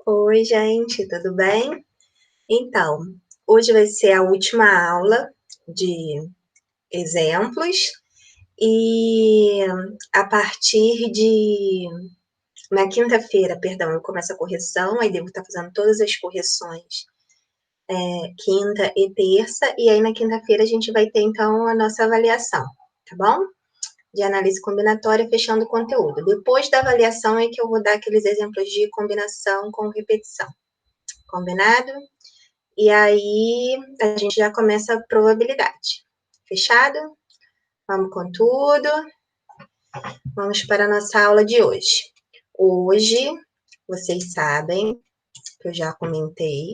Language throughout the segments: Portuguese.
Oi, gente, tudo bem? Então, hoje vai ser a última aula de exemplos e a partir de na quinta-feira, perdão, eu começo a correção, aí devo estar fazendo todas as correções, quinta e terça, e aí na quinta-feira a gente vai ter então a nossa avaliação, tá bom? De análise combinatória, fechando o conteúdo. Depois da avaliação é que eu vou dar aqueles exemplos de combinação com repetição, combinado? E aí a gente já começa a probabilidade. Fechado? Vamos com tudo. Vamos para a nossa aula de hoje. Hoje, vocês sabem, que eu já comentei,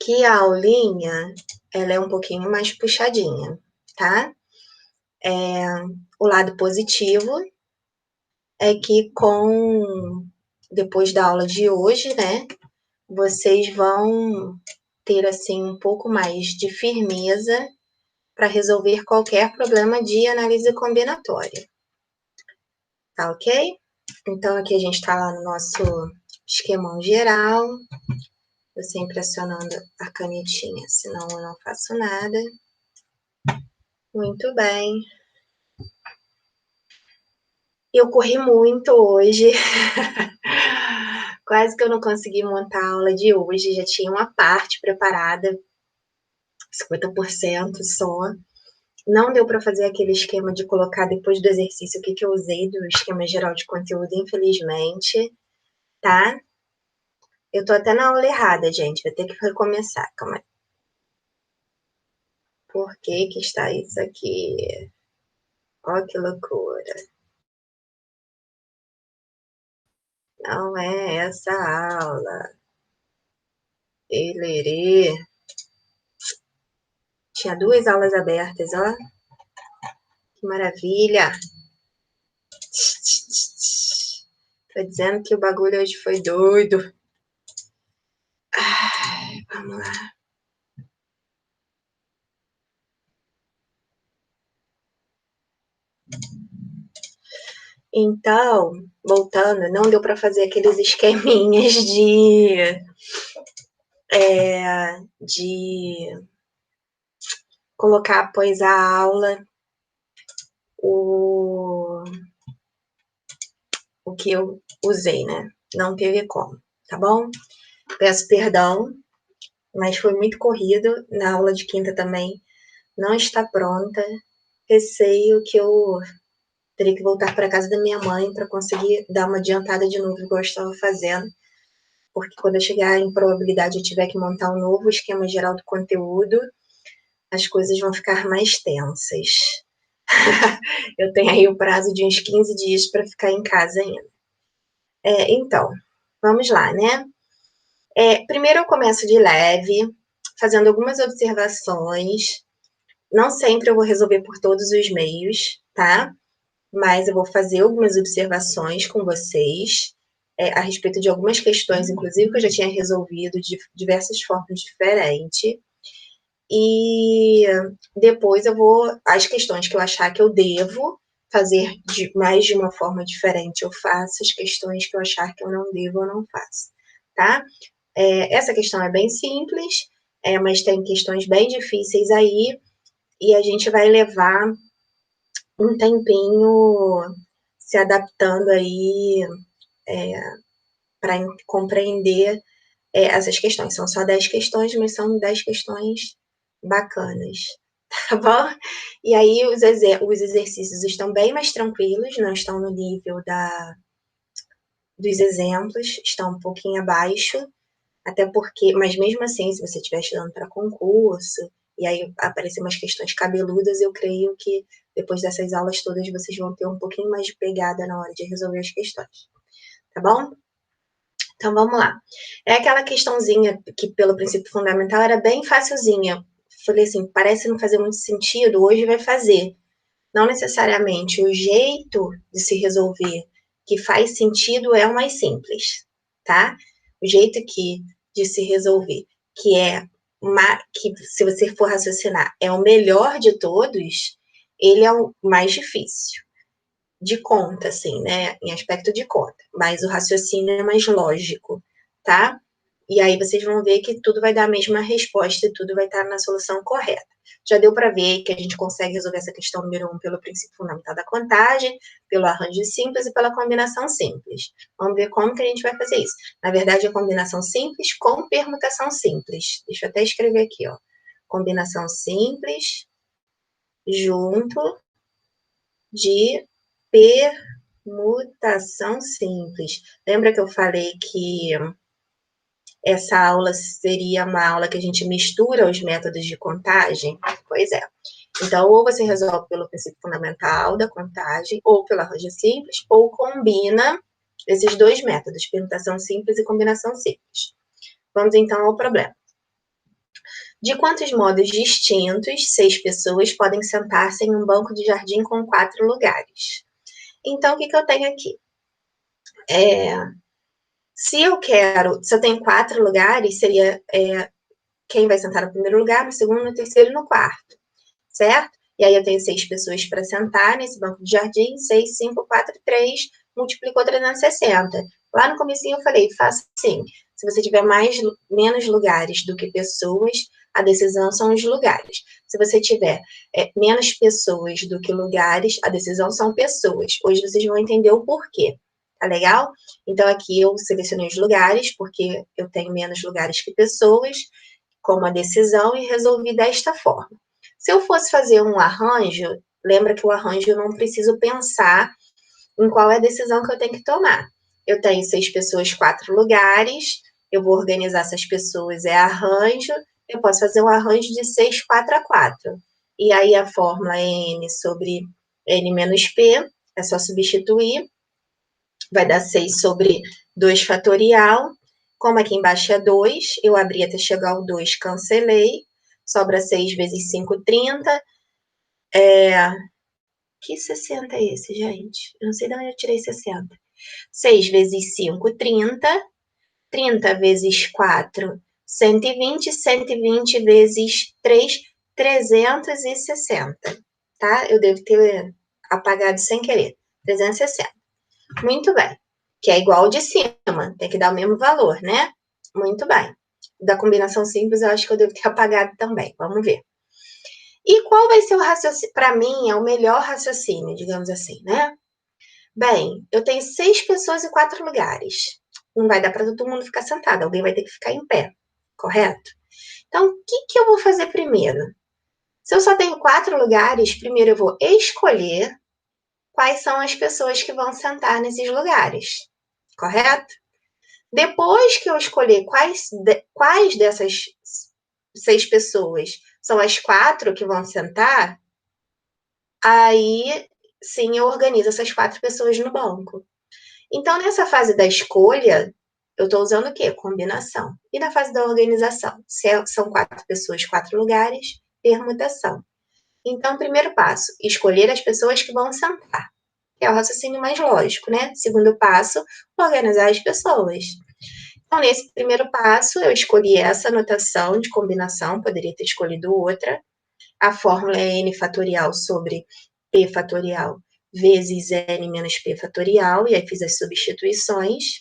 que a aulinha, ela é um pouquinho mais puxadinha, tá? O lado positivo é que depois da aula de hoje, né, vocês vão ter, assim, um pouco mais de firmeza para resolver qualquer problema de análise combinatória. Tá ok? Então, aqui a gente está lá no nosso esquemão geral. Eu sempre acionando a canetinha, senão eu não faço nada. Muito bem. Eu corri muito hoje. Quase que eu não consegui montar a aula de hoje. Já tinha uma parte preparada, 50% só. Não deu para fazer aquele esquema de colocar depois do exercício o que eu usei do esquema geral de conteúdo, infelizmente, tá? Eu tô até na aula errada, gente. Vou ter que recomeçar. Calma aí. Por que que está isso aqui? Ó, que loucura. Não é essa aula. Elerê. Tinha 2 aulas abertas, ó. Que maravilha. Tô dizendo que o bagulho hoje foi doido. Ai, vamos lá. Então, voltando, não deu para fazer aqueles esqueminhas de colocar após a aula o que eu usei, né? Não teve como, tá bom? Peço perdão, mas foi muito corrido. Na aula de quinta também não está pronta. Receio que eu teria que voltar para casa da minha mãe para conseguir dar uma adiantada de novo, igual eu estava fazendo. Porque quando eu chegar em probabilidade e tiver que montar um novo esquema geral do conteúdo, as coisas vão ficar mais tensas. Eu tenho aí o prazo de uns 15 dias para ficar em casa ainda. Então, vamos lá, né? Primeiro eu começo de leve, fazendo algumas observações. Não sempre eu vou resolver por todos os meios, tá? Mas eu vou fazer algumas observações com vocês a respeito de algumas questões, inclusive, que eu já tinha resolvido de diversas formas diferentes. E depois eu vou, as questões que eu achar que eu devo fazer mais de uma forma diferente, eu faço. As questões que eu achar que eu não devo, eu não faço, tá? Essa questão é bem simples, mas tem questões bem difíceis aí, e a gente vai levar um tempinho se adaptando aí para compreender essas questões. São só 10 questões, mas são 10 questões bacanas, tá bom? E aí os exercícios estão bem mais tranquilos, não estão no nível dos exemplos, estão um pouquinho abaixo, até porque, mas mesmo assim, se você estiver estudando para concurso, e aí aparecer umas questões cabeludas, eu creio que depois dessas aulas todas vocês vão ter um pouquinho mais de pegada na hora de resolver as questões, tá bom? Então vamos lá. É aquela questãozinha que pelo princípio fundamental era bem facilzinha. Falei assim, parece não fazer muito sentido, hoje vai fazer. Não necessariamente o jeito de se resolver que faz sentido é o mais simples, tá? O jeito de se resolver, que se você for raciocinar, é o melhor de todos, ele é o mais difícil. de conta, assim, né? Em aspecto de conta. Mas o raciocínio é mais lógico, tá? E aí vocês vão ver que tudo vai dar a mesma resposta e tudo vai estar na solução correta. Já deu para ver que a gente consegue resolver essa questão número 1 pelo princípio fundamental da contagem, pelo arranjo simples e pela combinação simples. Vamos ver como que a gente vai fazer isso. Na verdade, é combinação simples com permutação simples. Deixa eu até escrever aqui, ó. Combinação simples junto de permutação simples. Lembra que eu falei que essa aula seria uma aula que a gente mistura os métodos de contagem? Pois é. Então, ou você resolve pelo princípio fundamental da contagem, ou pelo arranjo simples, ou combina esses dois métodos, permutação simples e combinação simples. Vamos então ao problema. De quantos modos distintos 6 pessoas podem sentar-se em um banco de jardim com 4 lugares? Então, o que eu tenho aqui? Se eu tenho 4 lugares, seria quem vai sentar no primeiro lugar, no segundo, no terceiro e no quarto, certo? E aí eu tenho 6 pessoas para sentar nesse banco de jardim, 6, 5, 4, 3, multiplicou 360. Lá no comecinho eu falei, faça assim, se você tiver menos lugares do que pessoas, a decisão são os lugares. Se você tiver menos pessoas do que lugares, a decisão são pessoas. Hoje vocês vão entender o porquê. Tá legal? Então, aqui eu selecionei os lugares, porque eu tenho menos lugares que pessoas, como a decisão, e resolvi desta forma. Se eu fosse fazer um arranjo, lembra que o arranjo eu não preciso pensar em qual é a decisão que eu tenho que tomar. Eu tenho 6 pessoas, 4 lugares, eu vou organizar essas pessoas, arranjo, eu posso fazer um arranjo de 6, 4 a 4. E aí a fórmula é N sobre N menos P, é só substituir, vai dar 6 sobre 2 fatorial. Como aqui embaixo é 2, eu abri até chegar ao 2, cancelei. Sobra 6 vezes 5, 30. Que 60 é esse, gente? Eu não sei de onde eu tirei 60. 6 vezes 5, 30. 30 vezes 4, 120. 120 vezes 3, 360. Tá? Eu devo ter apagado sem querer. 360. Muito bem. Que é igual ao de cima. Tem que dar o mesmo valor, né? Muito bem. Da combinação simples, eu acho que eu devo ter apagado também. Vamos ver. E qual vai ser o raciocínio? Para mim, é o melhor raciocínio, digamos assim, né? Bem, eu tenho 6 pessoas e 4 lugares. Não vai dar para todo mundo ficar sentado. Alguém vai ter que ficar em pé, correto? Então, o que eu vou fazer primeiro? Se eu só tenho 4 lugares, primeiro eu vou escolher quais são as pessoas que vão sentar nesses lugares, correto? Depois que eu escolher quais dessas 6 pessoas são as 4 que vão sentar, aí sim eu organizo essas 4 pessoas no banco. Então, nessa fase da escolha, eu estou usando o quê? Combinação. E na fase da organização? Se são 4 pessoas, 4 lugares, permutação. Então, primeiro passo, escolher as pessoas que vão sentar. Que é o raciocínio mais lógico, né? Segundo passo, organizar as pessoas. Então, nesse primeiro passo, eu escolhi essa notação de combinação, poderia ter escolhido outra. A fórmula é n fatorial sobre p fatorial vezes n menos p fatorial, e aí fiz as substituições.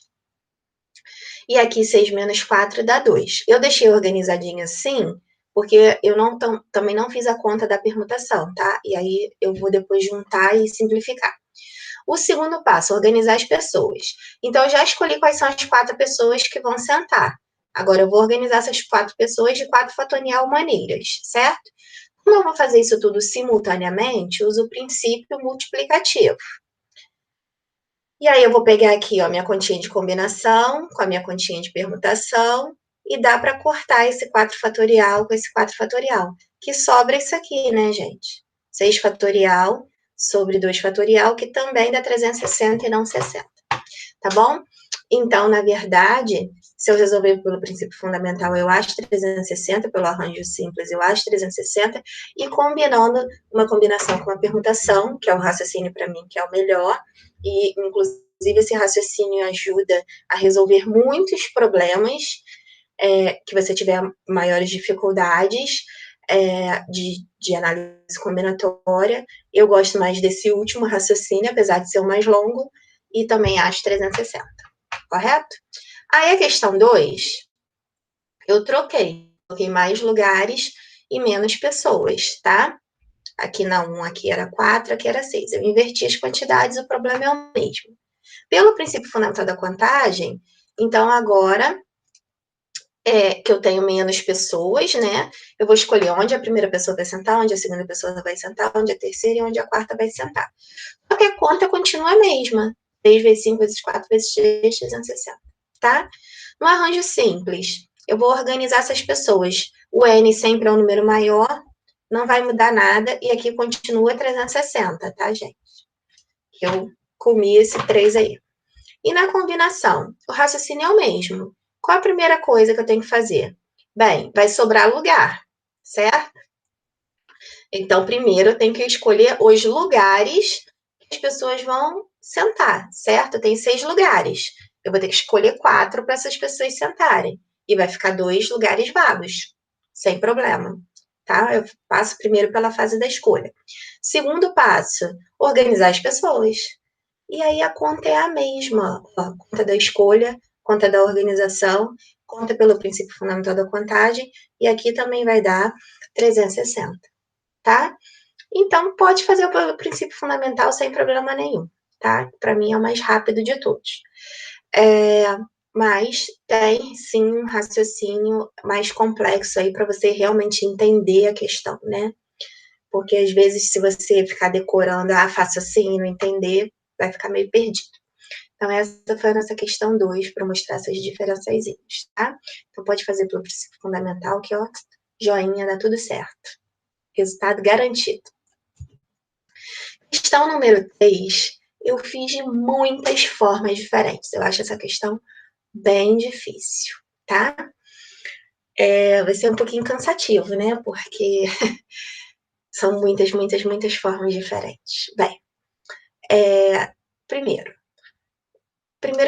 E aqui 6 menos 4 dá 2. Eu deixei organizadinho assim, porque eu também não fiz a conta da permutação, tá? E aí eu vou depois juntar e simplificar. O segundo passo, organizar as pessoas. Então, eu já escolhi quais são as 4 pessoas que vão sentar. Agora, eu vou organizar essas 4 pessoas de 4 fatorial maneiras, certo? Como eu vou fazer isso tudo simultaneamente, uso o princípio multiplicativo. E aí, eu vou pegar aqui, ó, minha continha de combinação com a minha continha de permutação e dá para cortar esse 4 fatorial com esse 4 fatorial, que sobra isso aqui, né, gente? 6 fatorial sobre 2 fatorial, que também dá 360 e não 60, tá bom? Então, na verdade, se eu resolver pelo princípio fundamental, eu acho 360, pelo arranjo simples, eu acho 360, e combinando uma combinação com uma permutação, que é o raciocínio para mim que é o melhor, e inclusive esse raciocínio ajuda a resolver muitos problemas que você tiver maiores dificuldades, de análise combinatória. Eu gosto mais desse último raciocínio, apesar de ser o mais longo, e também acho 360, correto? Aí a questão 2, eu troquei mais lugares e menos pessoas, tá? Aqui na 1, aqui era 4, aqui era 6. Eu inverti as quantidades, o problema é o mesmo. Pelo princípio fundamental da contagem, então agora que eu tenho menos pessoas, né? Eu vou escolher onde a primeira pessoa vai sentar, onde a segunda pessoa vai sentar, onde a terceira e onde a quarta vai sentar. Só que a conta continua a mesma. 3 vezes 5 vezes 4 vezes 3, 360, tá? No arranjo simples, eu vou organizar essas pessoas. O N sempre é um número maior, não vai mudar nada, e aqui continua 360, tá, gente? Eu comi esse 3 aí. E na combinação, o raciocínio é o mesmo. Qual a primeira coisa que eu tenho que fazer? Bem, vai sobrar lugar, certo? Então, primeiro eu tenho que escolher os lugares que as pessoas vão sentar, certo? Eu tenho 6 lugares. Eu vou ter que escolher 4 para essas pessoas sentarem. E vai ficar 2 lugares vagos, sem problema, tá? Eu passo primeiro pela fase da escolha. Segundo passo, organizar as pessoas. E aí a conta é a mesma, a conta da escolha, conta da organização, conta pelo princípio fundamental da contagem, e aqui também vai dar 360, tá? Então, pode fazer pelo princípio fundamental sem problema nenhum, tá? Para mim é o mais rápido de todos. Mas tem sim um raciocínio mais complexo aí para você realmente entender a questão, né? Porque às vezes, se você ficar decorando, faço assim, não entender, vai ficar meio perdido. Então, essa foi a nossa questão 2, para mostrar essas diferençazinhas, tá? Então, pode fazer pelo princípio fundamental, que, ó, joinha, dá tudo certo. Resultado garantido. Questão número 3, eu fiz de muitas formas diferentes. Eu acho essa questão bem difícil, tá? Vai ser um pouquinho cansativo, né? Porque são muitas, muitas, muitas formas diferentes. Bem, primeiro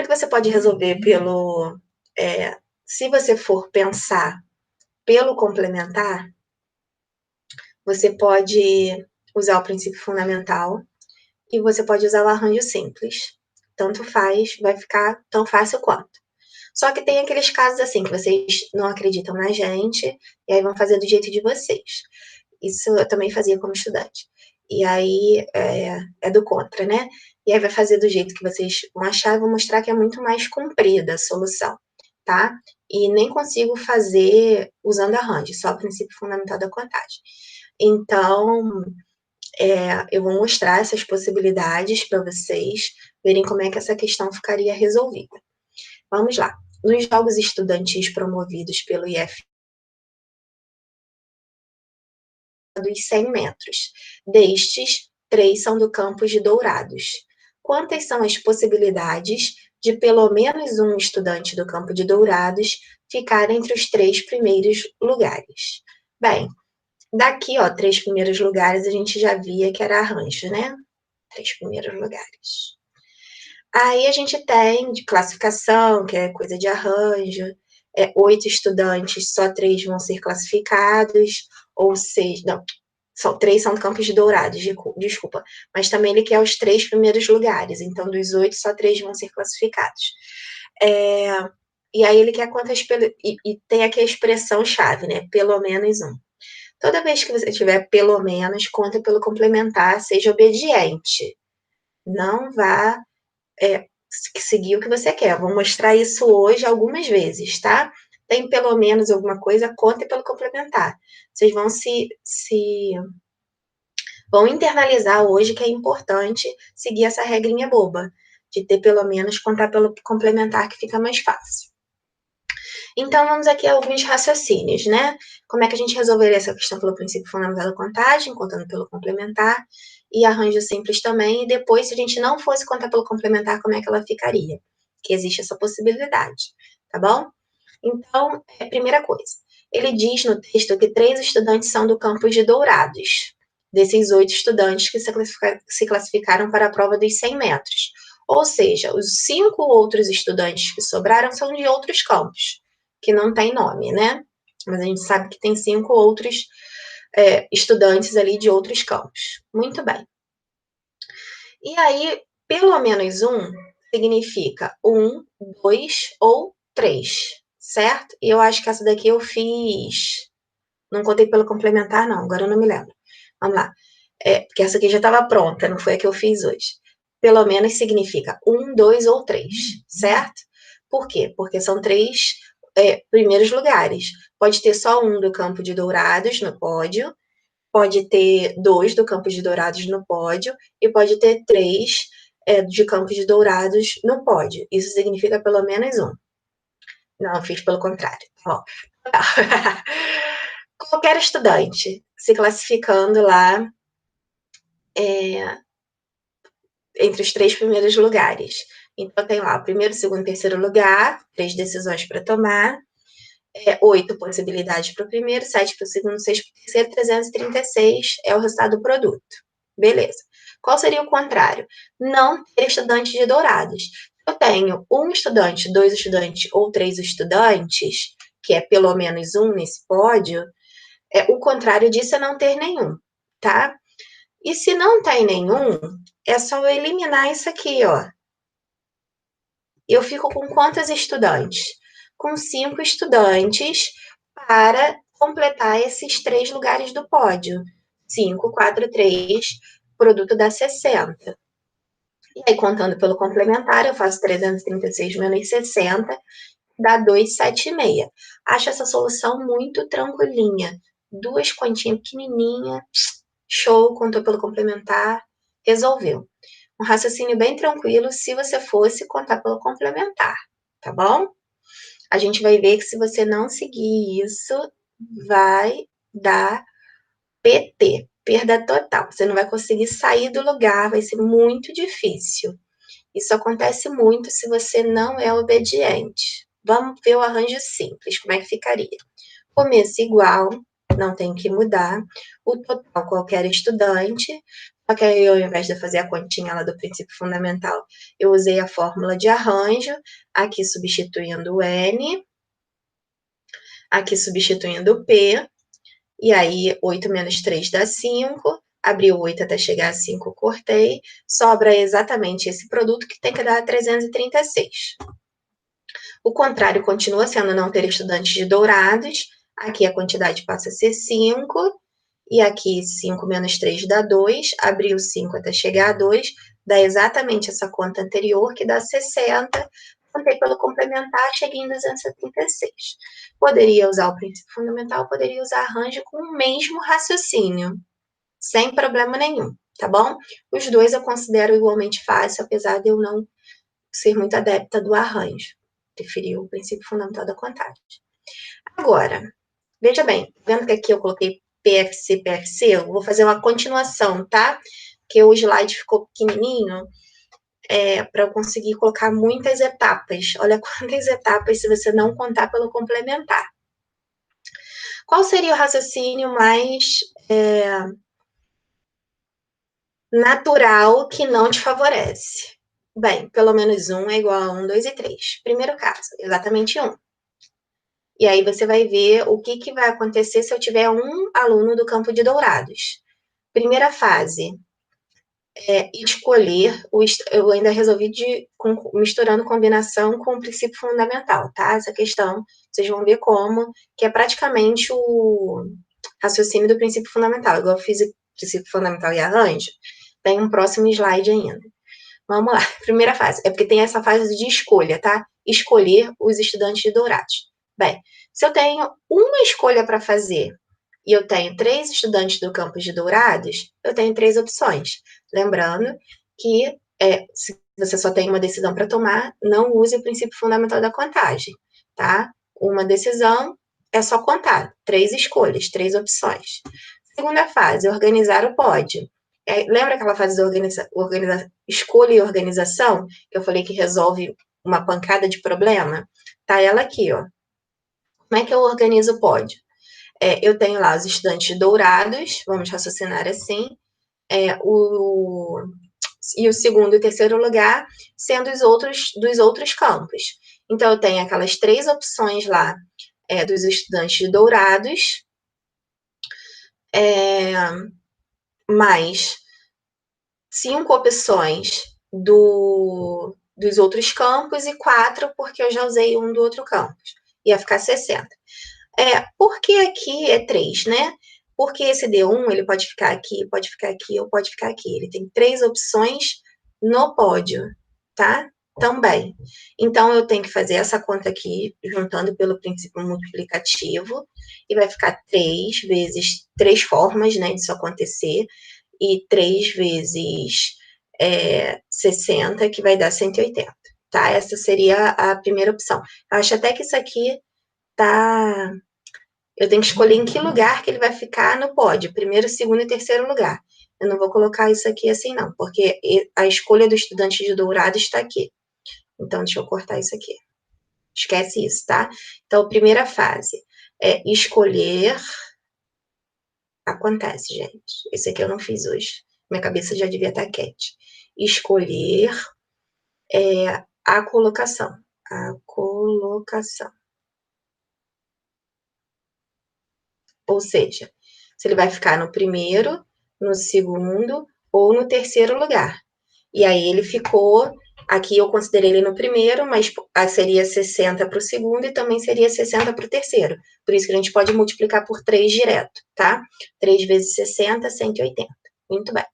que você pode resolver pelo... se você for pensar pelo complementar, você pode usar o princípio fundamental e você pode usar o arranjo simples. Tanto faz, vai ficar tão fácil quanto. Só que tem aqueles casos assim, que vocês não acreditam na gente, e aí vão fazer do jeito de vocês. Isso eu também fazia como estudante. E aí é do contra, né? E aí vai fazer do jeito que vocês vão achar e vou mostrar que é muito mais comprida a solução, tá? E nem consigo fazer usando arranjo, só o princípio fundamental da contagem. Então, eu vou mostrar essas possibilidades para vocês verem como é que essa questão ficaria resolvida. Vamos lá. Nos jogos estudantis promovidos pelo IF dos 100 metros, destes, 3 são do campus de Dourados. Quantas são as possibilidades de pelo menos um estudante do campo de Dourados ficar entre os 3 primeiros lugares? Bem, daqui, ó, 3 primeiros lugares, a gente já via que era arranjo, né? 3 primeiros lugares. Aí a gente tem de classificação, que é coisa de arranjo, 8 estudantes, só 3 vão ser classificados, ou 6, não, 3 são do campus de Dourados, desculpa, mas também ele quer os 3 primeiros lugares, então dos 8, só 3 vão ser classificados. E aí ele quer quantas, e tem aqui a expressão-chave, né, pelo menos um. Toda vez que você tiver pelo menos, conta pelo complementar, seja obediente. Não vá seguir o que você quer. Eu vou mostrar isso hoje algumas vezes, tá? Tem pelo menos alguma coisa, conta pelo complementar. Vocês vão vão internalizar hoje que é importante seguir essa regrinha boba, de ter pelo menos, contar pelo complementar, que fica mais fácil. Então, vamos aqui a alguns raciocínios, né? Como é que a gente resolveria essa questão pelo princípio fundamental da contagem, contando pelo complementar, e arranjo simples também, e depois, se a gente não fosse contar pelo complementar, como é que ela ficaria? Que existe essa possibilidade, tá bom? Então, primeira coisa, ele diz no texto que 3 estudantes são do campus de Dourados, desses 8 estudantes que se classificaram para a prova dos 100 metros. Ou seja, os 5 outros estudantes que sobraram são de outros campos, que não tem nome, né? Mas a gente sabe que tem 5 outros estudantes ali de outros campos. Muito bem. E aí, pelo menos um significa 1, 2 ou 3, certo? E eu acho que essa daqui eu fiz... Não contei pelo complementar, não. Agora eu não me lembro. Vamos lá. Porque essa aqui já estava pronta, não foi a que eu fiz hoje. Pelo menos significa 1, 2 ou 3, certo? Por quê? Porque são 3 primeiros lugares. Pode ter só um do Campo de Dourados no pódio, pode ter 2 do Campos de Dourados no pódio e pode ter 3 de Campos de Dourados no pódio. Isso significa pelo menos um. Não, fiz pelo contrário. Ó, qualquer estudante se classificando lá entre os 3 primeiros lugares. Então, tem lá o primeiro, segundo, terceiro lugar, 3 decisões para tomar, 8 possibilidades para o primeiro, 7 para o segundo, 6 para o terceiro, 336 é o resultado do produto. Beleza. Qual seria o contrário? Não ter estudantes de Dourados. Eu tenho um estudante, 2 estudantes ou 3 estudantes, que é pelo menos um nesse pódio, o contrário disso é não ter nenhum, tá? E se não tem nenhum, é só eu eliminar isso aqui, ó. Eu fico com quantos estudantes? Com 5 estudantes para completar esses 3 lugares do pódio. 5, 4, 3, produto dá 60. E aí, contando pelo complementar, eu faço 336 menos 60, dá 276. Acho essa solução muito tranquilinha. 2 continhas pequenininhas, show, contou pelo complementar, resolveu. Um raciocínio bem tranquilo se você fosse contar pelo complementar, tá bom? A gente vai ver que se você não seguir isso, vai dar PT, perda total. Você não vai conseguir sair do lugar, vai ser muito difícil. Isso acontece muito se você não é obediente. Vamos ver o arranjo simples, como é que ficaria? Começo igual, não tem que mudar. O total, qualquer estudante. Só que aí, ao invés de fazer a continha lá do princípio fundamental, eu usei a fórmula de arranjo, aqui substituindo o N, aqui substituindo o P, e aí 8 menos 3 dá 5, abri o 8 até chegar a 5, cortei, sobra exatamente esse produto que tem que dar 336. O contrário continua sendo não ter estudantes de Dourados, aqui a quantidade passa a ser 5, e aqui 5 menos 3 dá 2, abri o 5 até chegar a 2, dá exatamente essa conta anterior, que dá 60, contei pelo complementar, cheguei em 276. Poderia usar o princípio fundamental, poderia usar arranjo com o mesmo raciocínio, sem problema nenhum, tá bom? Os dois eu considero igualmente fácil, apesar de eu não ser muito adepta do arranjo. Preferi o princípio fundamental da contagem. Agora, veja bem, vendo que aqui eu coloquei PFC, PFC, eu vou fazer uma continuação, tá? Porque o slide ficou pequenininho, para eu conseguir colocar muitas etapas. Olha quantas etapas se você não contar pelo complementar. Qual seria o raciocínio mais natural que não te favorece? Bem, pelo menos 1 é igual a 1, 2 e 3. Primeiro caso, exatamente 1. E aí você vai ver o que vai acontecer se eu tiver um aluno do Campo de Dourados. Primeira fase, escolher, eu ainda resolvi misturando combinação com o princípio fundamental, tá? Essa questão, vocês vão ver como, que é praticamente o raciocínio do princípio fundamental. Igual eu fiz o princípio fundamental e arranjo, tem um próximo slide ainda. Vamos lá, primeira fase, porque tem essa fase de escolha, tá? Escolher os estudantes de Dourados. Bem, se eu tenho uma escolha para fazer e eu tenho 3 estudantes do campus de Dourados, eu tenho 3 opções. Lembrando que se você só tem uma decisão para tomar, não use o princípio fundamental da contagem, tá? Uma decisão é só contar, 3 escolhas, 3 opções. Segunda fase, organizar o pódio. Lembra aquela fase de escolha e organização, que eu falei que resolve uma pancada de problema? Tá ela aqui, ó. Como é que eu organizo o pódio? Eu tenho lá os estudantes dourados, vamos raciocinar assim, e o segundo e terceiro lugar sendo dos outros campos. Então, eu tenho aquelas 3 opções lá dos estudantes dourados, mais 5 opções dos outros campos e 4 porque eu já usei um do outro campus. Ia ficar 60. Por que aqui é 3, né? Porque esse D1 ele pode ficar aqui, pode ficar aqui ou pode ficar aqui. Ele tem 3 opções no pódio, tá? Também. Então, eu tenho que fazer essa conta aqui, juntando pelo princípio multiplicativo, e vai ficar 3 vezes 3 formas, né, disso acontecer, e 3 vezes 60, que vai dar 180, tá? Essa seria a primeira opção. Eu acho até que isso aqui tá... Eu tenho que escolher em que lugar que ele vai ficar no pódio, primeiro, segundo e terceiro lugar. Eu não vou colocar isso aqui assim, não, porque a escolha do estudante de Dourado está aqui. Então, deixa eu cortar isso aqui. Esquece isso, tá? Então, primeira fase é escolher. Acontece, gente. Esse aqui eu não fiz hoje. Minha cabeça já devia estar quente. Escolher a colocação. A colocação. Ou seja, se ele vai ficar no primeiro, no segundo ou no terceiro lugar. E aí ele ficou, aqui eu considerei ele no primeiro, mas seria 60 para o segundo e também seria 60 para o terceiro. Por isso que a gente pode multiplicar por 3 direto, tá? 3 vezes 60, 180. Muito bem.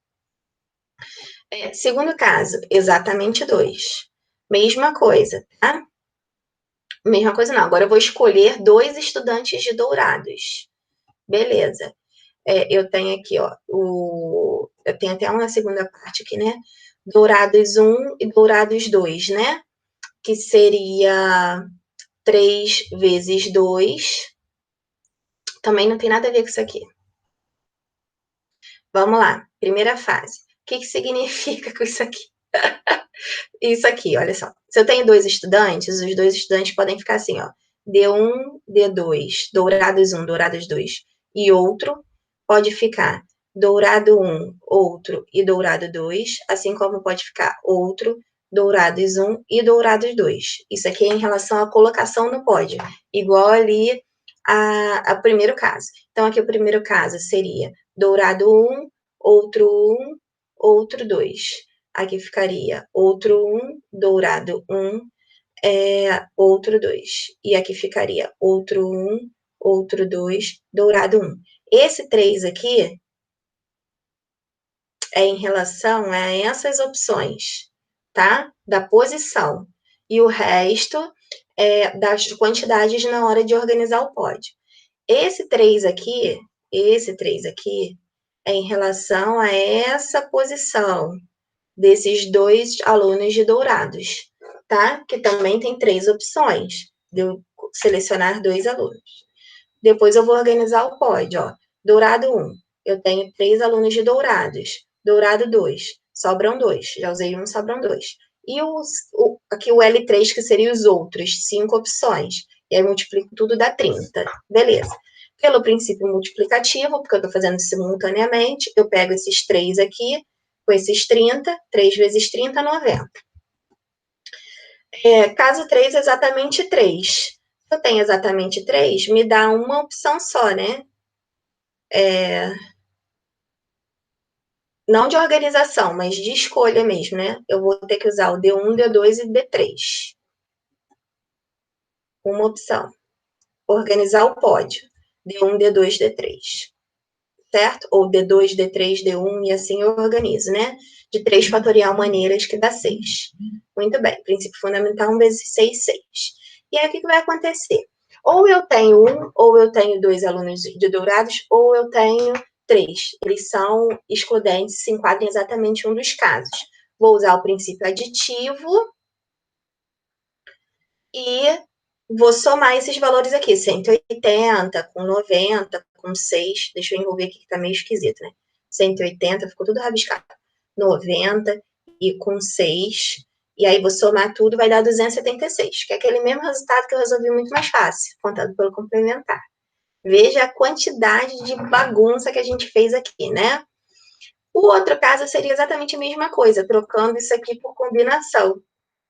Segundo caso, exatamente 2. Mesma coisa, tá? Mesma coisa não. Agora eu vou escolher 2 estudantes de Dourados. Beleza. Eu tenho aqui, ó, eu tenho até uma segunda parte aqui, né? Dourados 1 e Dourados 2, né? Que seria 3 vezes 2. Também não tem nada a ver com isso aqui. Vamos lá, primeira fase. O que significa com isso aqui? Isso aqui, olha só. Se eu tenho 2 estudantes, os 2 estudantes podem ficar assim, ó. D1, D2, Dourados 1, Dourados 2. E outro pode ficar Dourado 1, outro e Dourado 2, assim como pode ficar outro, Dourados 1 e Dourados 2. Isso aqui é em relação à colocação no pódio, igual ali a primeiro caso. Então, aqui o primeiro caso seria Dourado 1, outro 1, outro 2. Aqui ficaria outro 1, Dourado 1, outro 2. E aqui ficaria outro 1, outro 2, Dourado 1. Esse 3 aqui é em relação a essas opções, tá? Da posição. E o resto é das quantidades na hora de organizar o pódio. Esse 3 aqui é em relação a essa posição desses 2 alunos de Dourados, tá? Que também tem 3 opções de eu selecionar 2 alunos. Depois eu vou organizar o pódio, ó. Dourado 1, eu tenho 3 alunos de Dourados. Dourado 2, sobram 2. Já usei um, sobram 2. E aqui o L3, que seria os outros, 5 opções. E aí multiplico tudo, dá 30. Beleza. Pelo princípio multiplicativo, porque eu estou fazendo simultaneamente, eu pego esses 3 aqui, com esses 30, 3 vezes 30, 90. Caso 3, exatamente 3. Se eu tenho exatamente 3, me dá uma opção só, né? Não de organização, mas de escolha mesmo, né? Eu vou ter que usar o D1, D2 e D3. Uma opção. Organizar o pódio. D1, D2, D3. Certo? Ou D2, D3, D1 e assim eu organizo, né? De 3 fatorial maneiras que dá 6. Muito bem. Princípio fundamental 1 vezes 6, 6. E aí o que vai acontecer? Ou eu tenho 1, ou eu tenho 2 alunos de Dourados, ou eu tenho 3. Eles são excludentes, se enquadram exatamente em um dos casos. Vou usar o princípio aditivo e vou somar esses valores aqui, 180 com 90, com 6, deixa eu envolver aqui que tá meio esquisito, né? 180, ficou tudo rabiscado. 90 e com 6, e aí vou somar tudo, vai dar 276, que é aquele mesmo resultado que eu resolvi muito mais fácil, contado pelo complementar. Veja a quantidade de bagunça que a gente fez aqui, né? O outro caso seria exatamente a mesma coisa, trocando isso aqui por combinação,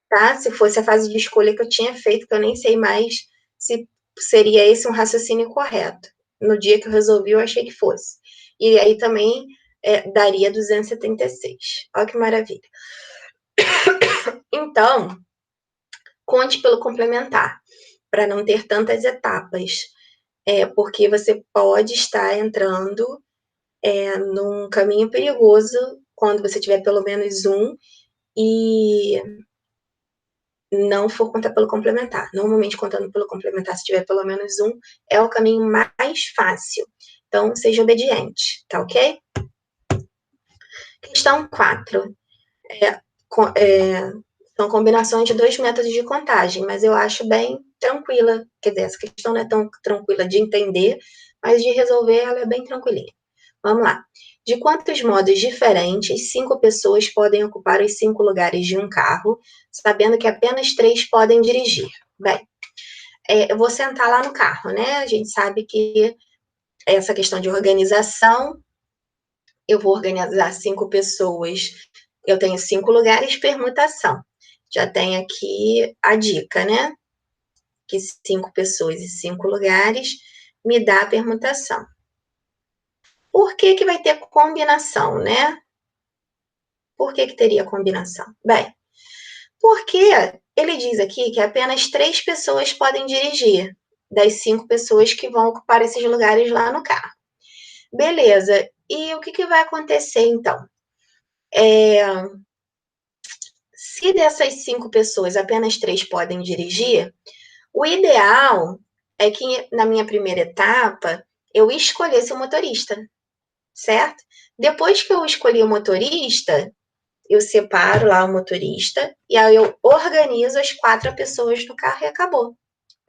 tá? Se fosse a fase de escolha que eu tinha feito, que eu nem sei mais se seria esse um raciocínio correto. no dia que eu resolvi, eu achei que fosse. E aí também daria 276. Olha que maravilha. Então, conte pelo complementar, para não ter tantas etapas. Porque você pode estar entrando num caminho perigoso quando você tiver pelo menos um e não for contar pelo complementar. Normalmente, contando pelo complementar, se tiver pelo menos um, é o caminho mais fácil. Então, seja obediente, tá ok? Questão 4. São combinações de 2 métodos de contagem, mas eu acho bem tranquila. Quer dizer, essa questão não é tão tranquila de entender, mas de resolver ela é bem tranquilinha. Vamos lá. De quantos modos diferentes 5 pessoas podem ocupar os 5 lugares de um carro, sabendo que apenas 3 podem dirigir? Bem, eu vou sentar lá no carro, né? A gente sabe que essa questão de organização, eu vou organizar 5 pessoas, eu tenho 5 lugares, permutação. Já tem aqui a dica, né? Que 5 pessoas e 5 lugares me dá a permutação. Por que vai ter combinação, né? Por que teria combinação? Bem, porque ele diz aqui que apenas 3 pessoas podem dirigir, das 5 pessoas que vão ocupar esses lugares lá no carro. Beleza, e o que vai acontecer então? Se dessas 5 pessoas apenas 3 podem dirigir, o ideal é que na minha primeira etapa eu escolhesse o motorista, certo? Depois que eu escolhi o motorista, eu separo lá o motorista e aí eu organizo as 4 pessoas do carro e acabou.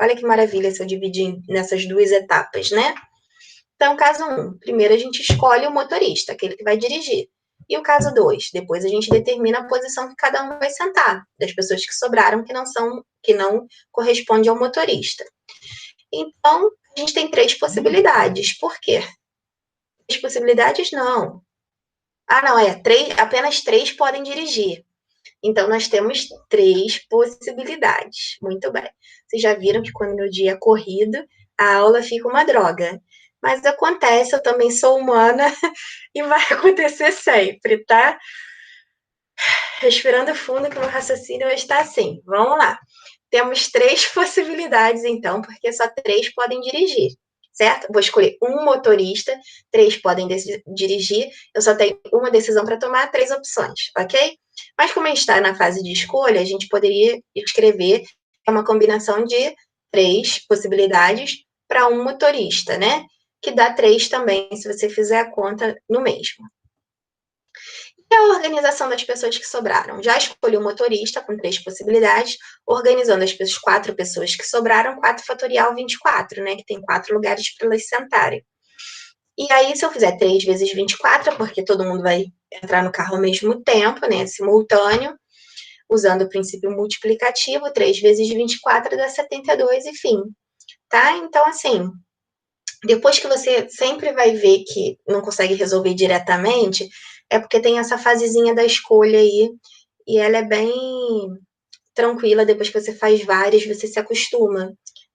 Olha que maravilha se eu dividir nessas 2 etapas, né? Então, caso 1, primeiro a gente escolhe o motorista, aquele que vai dirigir. E o caso 2, depois a gente determina a posição que cada um vai sentar, das pessoas que sobraram que não corresponde ao motorista. Então, a gente tem 3 possibilidades. Por quê? 3 possibilidades não. Não, apenas 3 podem dirigir. Então, nós temos 3 possibilidades. Muito bem. Vocês já viram que quando meu dia é corrido, a aula fica uma droga. Mas acontece, eu também sou humana e vai acontecer sempre, tá? Respirando fundo que o meu raciocínio está assim. Vamos lá. Temos 3 possibilidades, então, porque só 3 podem dirigir, certo? Vou escolher um motorista, 3 podem dirigir, eu só tenho uma decisão para tomar, 3 opções, ok? Mas como a gente está na fase de escolha, a gente poderia escrever uma combinação de 3 possibilidades para um motorista, né? Que dá 3 também, se você fizer a conta no mesmo. E a organização das pessoas que sobraram? Já escolhi o motorista com 3 possibilidades, organizando as 4 pessoas que sobraram, 4 fatorial 24, né? Que tem 4 lugares para elas sentarem. E aí, se eu fizer 3 vezes 24, porque todo mundo vai entrar no carro ao mesmo tempo, né? Simultâneo, usando o princípio multiplicativo, 3 vezes 24 dá 72, enfim. Tá? Então, assim, depois que você sempre vai ver que não consegue resolver diretamente, é porque tem essa fasezinha da escolha aí, e ela é bem tranquila, depois que você faz várias, você se acostuma,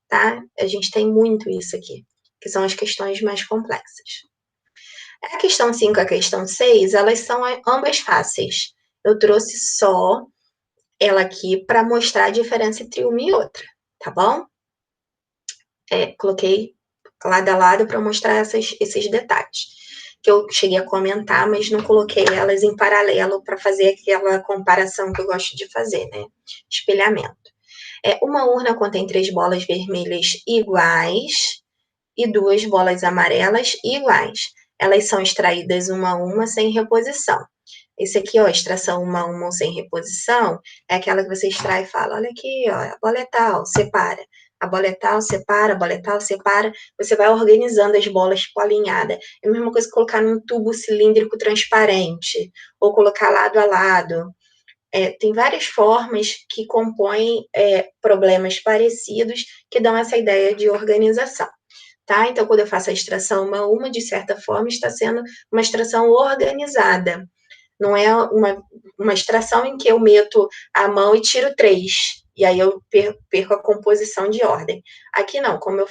tá? A gente tem muito isso aqui, que são as questões mais complexas. A questão 5 e a questão 6, elas são ambas fáceis. Eu trouxe só ela aqui para mostrar a diferença entre uma e outra, tá bom? Coloquei lado a lado para mostrar esses detalhes que eu cheguei a comentar, mas não coloquei elas em paralelo para fazer aquela comparação que eu gosto de fazer, né? Espelhamento. Uma urna contém 3 bolas vermelhas iguais e 2 bolas amarelas iguais. Elas são extraídas uma a uma sem reposição. Esse aqui, ó, extração uma a uma sem reposição, é aquela que você extrai e fala, olha aqui, ó, a bola é tal, separa. A bola é tal, separa, a bola é tal, separa. Você vai organizando as bolas tipo alinhada. É a mesma coisa que colocar num tubo cilíndrico transparente, ou colocar lado a lado. Tem várias formas que compõem problemas parecidos que dão essa ideia de organização. Tá? Então, quando eu faço a extração uma a uma, de certa forma, está sendo uma extração organizada. Não é uma extração em que eu meto a mão e tiro 3, e aí eu perco a composição de ordem. Aqui não, como eu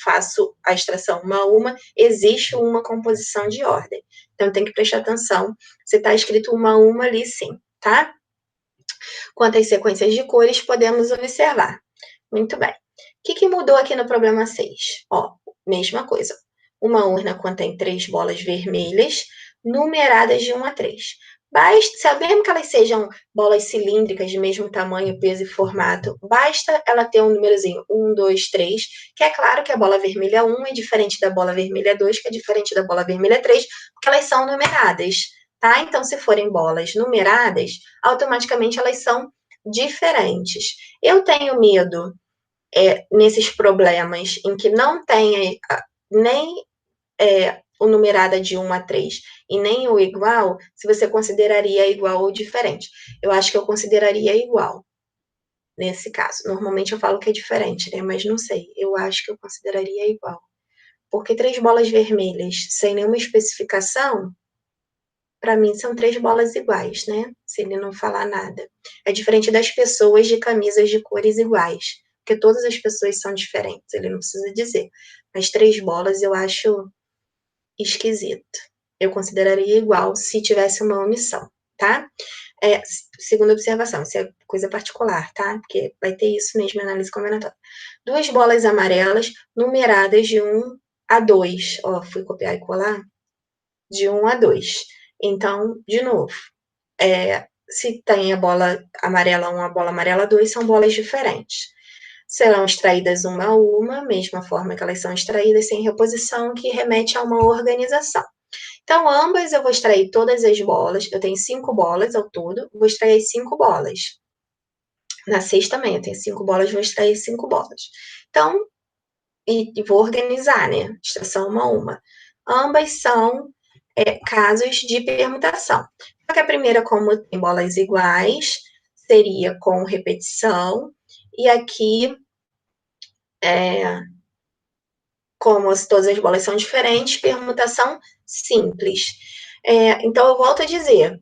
faço a extração uma a uma, existe uma composição de ordem. Então, tem que prestar atenção se está escrito uma a uma ali, sim, tá? Quanto às sequências de cores, podemos observar. Muito bem. O que mudou aqui no problema 6? Ó, mesma coisa. Uma urna contém 3 bolas vermelhas, numeradas de 1 a 3. Basta, mesmo que elas sejam bolas cilíndricas de mesmo tamanho, peso e formato, basta ela ter um númerozinho 1, 2, 3, que é claro que a bola vermelha 1 é diferente da bola vermelha 2, que é diferente da bola vermelha 3, porque elas são numeradas, tá? Então, se forem bolas numeradas, automaticamente elas são diferentes. Eu tenho medo nesses problemas em que não tem nem o numerada de 1 a 3 e nem o igual, se você consideraria igual ou diferente. Eu acho que eu consideraria igual, nesse caso. Normalmente eu falo que é diferente, né? Mas não sei. Eu acho que eu consideraria igual. Porque 3 bolas vermelhas sem nenhuma especificação, para mim são 3 bolas iguais, né? Se ele não falar nada. É diferente das pessoas de camisas de cores iguais, porque todas as pessoas são diferentes, ele não precisa dizer. Mas 3 bolas eu acho esquisito. Eu consideraria igual se tivesse uma omissão, tá? Segunda observação, isso é coisa particular, tá? Porque vai ter isso mesmo na análise combinatória. 2 bolas amarelas numeradas de 1 a 2. Ó, fui copiar e colar. De 1 a 2. Então, de novo, se tem a bola amarela 1, a bola amarela 2, são bolas diferentes. Serão extraídas uma a uma, mesma forma que elas são extraídas, sem reposição, que remete a uma organização. Então, ambas eu vou extrair todas as bolas, eu tenho 5 bolas ao todo, vou extrair 5 bolas. Na 6 também, eu tenho 5 bolas, vou extrair 5 bolas. Então, e vou organizar, né? Extração uma a uma. Ambas são casos de permutação. Só que a primeira, como tem bolas iguais, seria com repetição, e aqui, como todas as bolas são diferentes, permutação simples. Então, eu volto a dizer,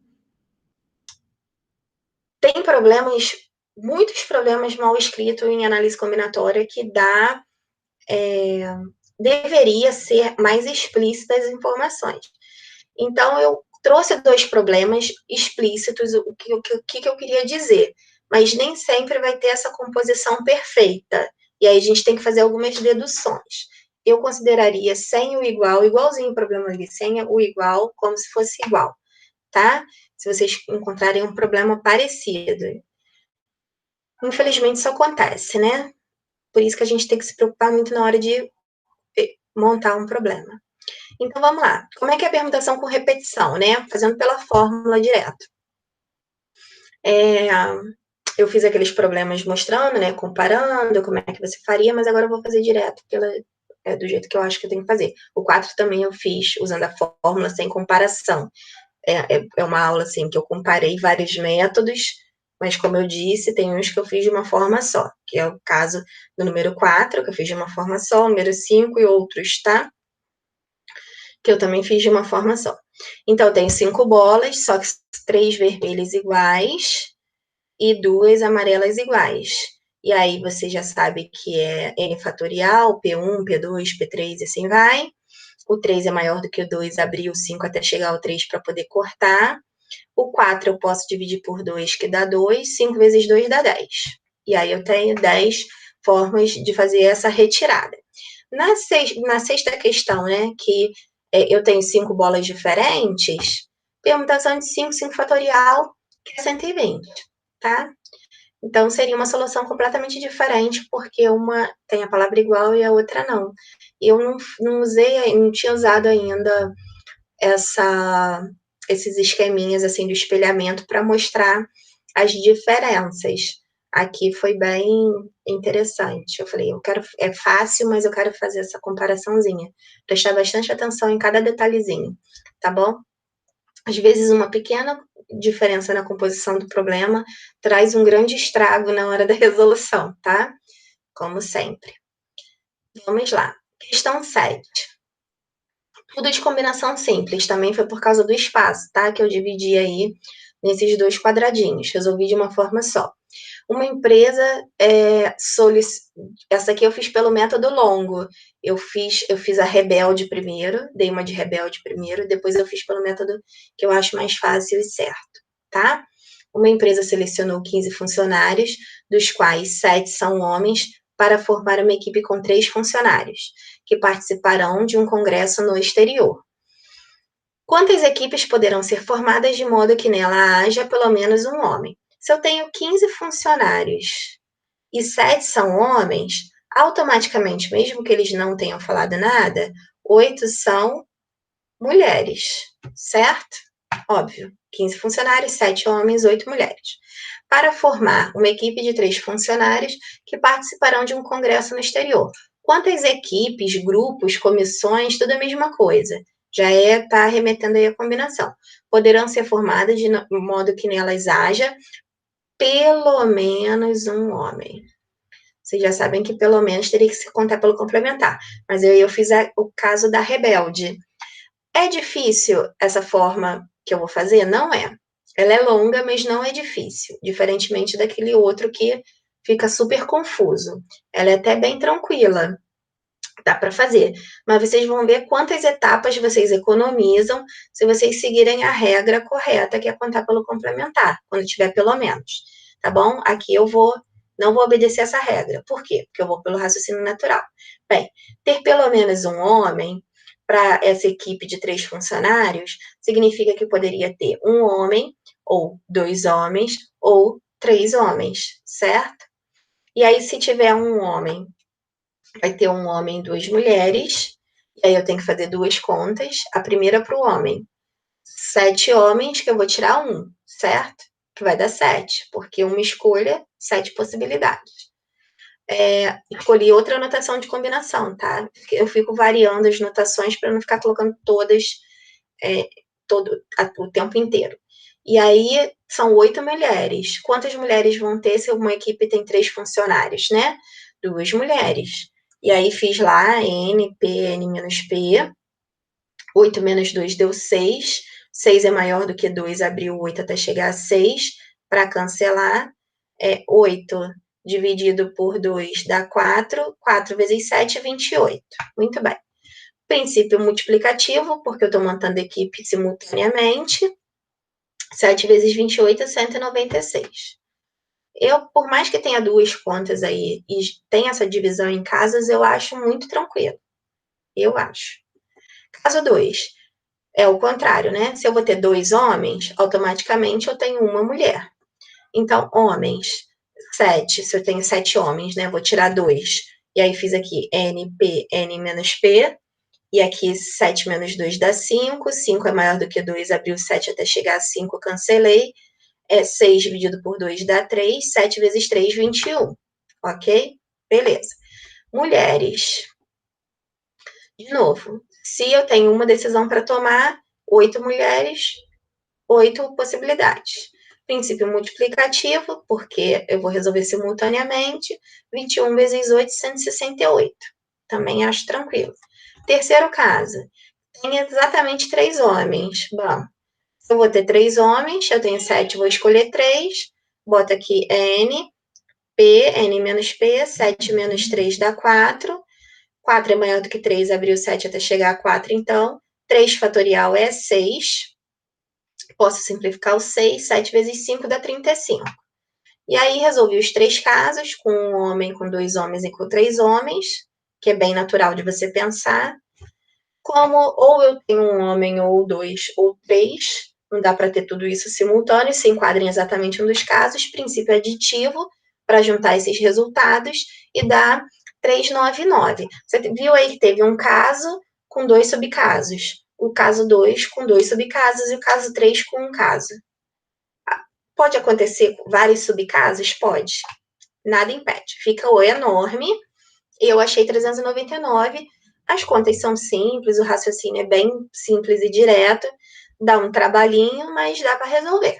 tem problemas, muitos problemas mal escritos em análise combinatória que deveria ser mais explícita as informações. Então, eu trouxe 2 problemas explícitos, o que eu queria dizer, mas nem sempre vai ter essa composição perfeita, e aí a gente tem que fazer algumas deduções. Eu consideraria sem o igual, igualzinho o problema ali, sem o igual, como se fosse igual, tá? Se vocês encontrarem um problema parecido. Infelizmente, isso acontece, né? Por isso que a gente tem que se preocupar muito na hora de montar um problema. Então, vamos lá. Como é que é a permutação com repetição, né? Fazendo pela fórmula direto. Eu fiz aqueles problemas mostrando, né? Comparando como é que você faria, mas agora eu vou fazer direto do jeito que eu acho que eu tenho que fazer. O 4 também eu fiz usando a fórmula sem comparação. É uma aula, assim, que eu comparei vários métodos, mas como eu disse, tem uns que eu fiz de uma forma só, que é o caso do número 4, que eu fiz de uma forma só, o número 5 e outros, tá? Que eu também fiz de uma forma só. Então, eu tenho 5 bolas, só que 3 vermelhas iguais e 2 amarelas iguais. E aí, você já sabe que é N fatorial, P1, P2, P3 e assim vai. O 3 é maior do que o 2, abrir o 5 até chegar ao 3 para poder cortar. O 4 eu posso dividir por 2, que dá 2. 5 vezes 2 dá 10. E aí, eu tenho 10 formas de fazer essa retirada. Na sexta questão, né, que eu tenho 5 bolas diferentes, permutação de 5, 5 fatorial, que é 120, tá? Então, seria uma solução completamente diferente, porque uma tem a palavra igual e a outra não. Eu não tinha usado ainda esses esqueminhas, assim, do espelhamento para mostrar as diferenças. Aqui foi bem interessante. Eu falei, é fácil, mas eu quero fazer essa comparaçãozinha. Prestar bastante atenção em cada detalhezinho, tá bom? Às vezes, uma pequena diferença na composição do problema traz um grande estrago na hora da resolução, tá? Como sempre. Vamos lá. Questão 7. Tudo de combinação simples, também foi por causa do espaço, tá? Que eu dividi aí nesses 2 quadradinhos, resolvi de uma forma só. Uma empresa, essa aqui eu fiz pelo método longo, eu fiz a rebelde primeiro, dei uma de rebelde primeiro, depois eu fiz pelo método que eu acho mais fácil e certo, tá? Uma empresa selecionou 15 funcionários, dos quais 7 são homens, para formar uma equipe com 3 funcionários, que participarão de um congresso no exterior. Quantas equipes poderão ser formadas de modo que nela haja pelo menos um homem? Se eu tenho 15 funcionários e 7 são homens, automaticamente, mesmo que eles não tenham falado nada, 8 são mulheres, certo? Óbvio, 15 funcionários, 7 homens, 8 mulheres. Para formar uma equipe de 3 funcionários que participarão de um congresso no exterior. Quantas equipes, grupos, comissões, tudo a mesma coisa. Já tá remetendo aí a combinação. Poderão ser formadas de modo que nelas haja pelo menos um homem. Vocês já sabem que pelo menos teria que se contar pelo complementar. Mas eu fiz o caso da rebelde. É difícil essa forma que eu vou fazer? Não é. Ela é longa, mas não é difícil. Diferentemente daquele outro que fica super confuso. Ela é até bem tranquila. Dá para fazer. Mas vocês vão ver quantas etapas vocês economizam se vocês seguirem a regra correta, que é contar pelo complementar, quando tiver pelo menos. Tá bom? Aqui eu não vou obedecer essa regra. Por quê? Porque eu vou pelo raciocínio natural. Bem, ter pelo menos um homem para essa equipe de 3 funcionários significa que poderia ter um homem, ou 2 homens, ou 3 homens, certo? E aí, se tiver um homem, vai ter um homem e 2 mulheres, e aí eu tenho que fazer 2 contas. A primeira para o homem, 7 homens, que eu vou tirar 1, certo? Que vai dar 7, porque uma escolha, 7 possibilidades. Escolhi outra anotação de combinação, tá? Eu fico variando as notações para não ficar colocando todas o tempo inteiro. E aí são 8 mulheres. Quantas mulheres vão ter se uma equipe tem 3 funcionários, né? 2 mulheres. E aí fiz lá N, P, N menos P. 8 menos 2 deu 6. 6 é maior do que 2, abriu 8 até chegar a 6. Para cancelar, 8 dividido por 2 dá 4. 4 vezes 7 é 28. Muito bem. Princípio multiplicativo, porque eu estou montando equipe simultaneamente. 7 vezes 28 é 196. Eu, por mais que tenha 2 contas aí e tenha essa divisão em casas, eu acho muito tranquilo. Eu acho. Caso 2, é o contrário, né? Se eu vou ter 2 homens, automaticamente eu tenho uma mulher. Então, homens, 7, se eu tenho 7 homens, né? Vou tirar 2. E aí fiz aqui N, P, N menos P. E aqui 7 menos 2 dá 5. 5 é maior do que 2, abriu 7 até chegar a 5, cancelei. 6 dividido por 2 dá 3. 7 vezes 3, 21. Ok? Beleza. Mulheres. De novo, se eu tenho uma decisão para tomar, 8 mulheres, 8 possibilidades. Princípio multiplicativo, porque eu vou resolver simultaneamente. 21 vezes 8, 168. Também acho tranquilo. Terceiro caso, tem exatamente 3 homens. Bom, eu vou ter 3 homens, eu tenho 7, vou escolher 3. Bota aqui N, P, N menos P, 7 menos 3 dá 4. 4 é maior do que 3, abriu 7 até chegar a 4, então. 3 fatorial é 6. Posso simplificar o 6, 7 vezes 5 dá 35. E aí resolvi os 3 casos, com um homem, com 2 homens e com 3 homens, que é bem natural de você pensar. Como ou eu tenho um homem, ou 2, ou 3, não dá para ter tudo isso simultâneo, se enquadra em exatamente um dos casos, princípio aditivo, para juntar esses resultados e dar 399. Você viu aí que teve um caso com 2 subcasos, o caso 2 com 2 subcasos e o caso 3 com um caso. Pode acontecer vários subcasos? Pode. Nada impede. Fica o enorme. Eu achei 399. As contas são simples, o raciocínio é bem simples e direto. Dá um trabalhinho, mas dá para resolver,